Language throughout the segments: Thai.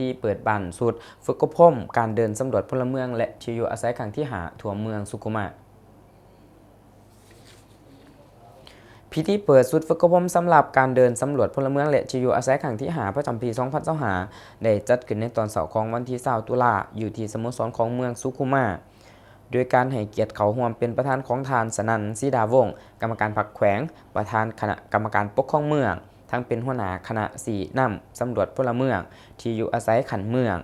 ธีเปิดบ้านสุดฝึกอบรมการเดินสำรวจพลเมืองและที่อยู่อาศัยครั้งที่5ทั่วเมืองสุขุมะพิธีเปิดสุดฝึกอบรมสำหรับการเดินสำรวจพลเมืองและที่อยู่อาศัยครั้งที่5ประจำปี2025ได้จัดขึ้นในตอนเสาร์ของวันที่20ตุลาอยู่ที่สโมสรของเมืองสุขุมะโดยการให้เกียรติเขาร่วมเป็นประธานของทานสนั่นศรีดาวงศ์กรรมการพรรคแขวงประธานคณะกรรมการปกครองเมืองทั้งเป็นหัวหน้าคณะสีนำสำรวจพลเมืองที่อยู่อาศัยขันเมือง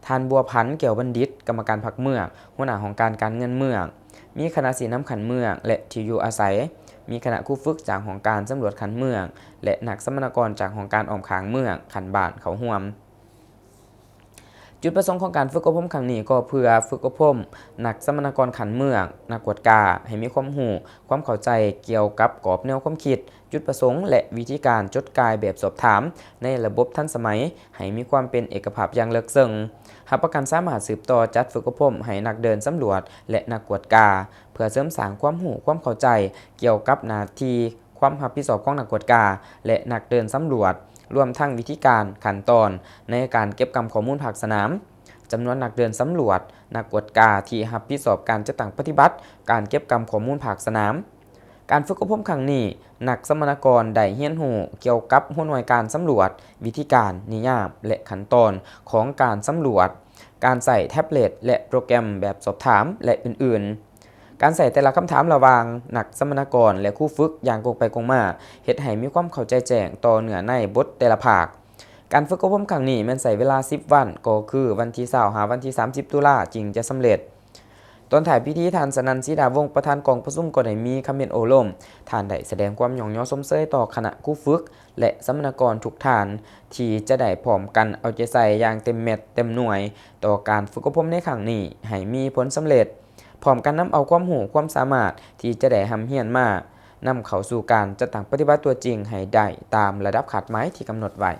ทานบัวพันธ์เกี่ยวบัณฑิตกรรมการพรรคเมืองหัวหน้าของการเงินเมืองมีคณะสีน้ำขันเมืองและที่อยู่อาศัยมีคณะครูฝึกจากของการสำรวจขันเมืองและนักสัมมนากรจากของการออมขางเมืองขันบ้านเขาห่วมจุดประสงค์ของการฝึกอบรมครั้งนี้ก็เพื่อฝึกอบรมนักสัมมนากรขันเมืองนักกวดกาให้มีความรู้ความเข้าใจเกี่ยวกับกรอบแนวความคิดจุดประสงค์และวิธีการจดกายแบบสอบถามในระบบทันสมัยให้มีความเป็นเอกภาพอย่างเลิศซึ้งหากประกันสามารถสืบต่อจัดฝึกอบรมให้นักเดินสำรวจและนักกวดกาเพื่อเสริมสร้างความรู้ความเข้าใจเกี่ยวกับหน้าที่ความรับผิดชอบของนักกวดกาและนักเดินสำรวจรวมทั้งวิธีการขั้นตอนในการเก็บกำข้อมูลภาคสนามจำนวนนักเดินสำรวจนักกวดกาที่รับผิดชอบการจัดตั้งปฏิบัติการเก็บกำข้อมูลภาคสนามการฝึกอบรมครั้งนี้นักสัมมนากรได้เรียนรู้เกี่ยวกับหัวหน่วยการสำรวจวิธีการนิยามและขั้นตอนของการสำรวจการใส่แท็บเล็ตและโปรแกรมแบบสอบถามและอื่นๆการใส่แต่ละคำถามระหว่างนักสัมมนากรและครูฝึกอย่างตรงไปตรงมาเฮ็ดให้มีความเข้าใจแจ้งต่อเนื้อในบทแต่ละภาคการฝึกอบรมครั้งนี้แม่นใช้เวลา10วันก็คือวันที่20หาวันที่30ตุลาจึงจะสำเร็จตอนถ่ายพิธีทานสนันศรีดาวงศ์ประธานกองประชุมก็ได้มีคำเมนโอลมท่านได้แสดงความหย่องย่อสมเสยต่อคณะครูฝึกและสัมมนากรทุกท่านที่จะได้พร้อมกันเอาใจใส่อย่างเต็มเม็ดเต็มหน่วยต่อการฝึกอบรมในครั้งนี้ให้มีผลสำเร็จพร้อมกันนำเอาความรู้ความสามารถที่จะได้เรียนมานำเข้าสู่การจัดตั้งปฏิบัติตัวจริงให้ได้ตามระดับคาดหมายที่กำหนดไว้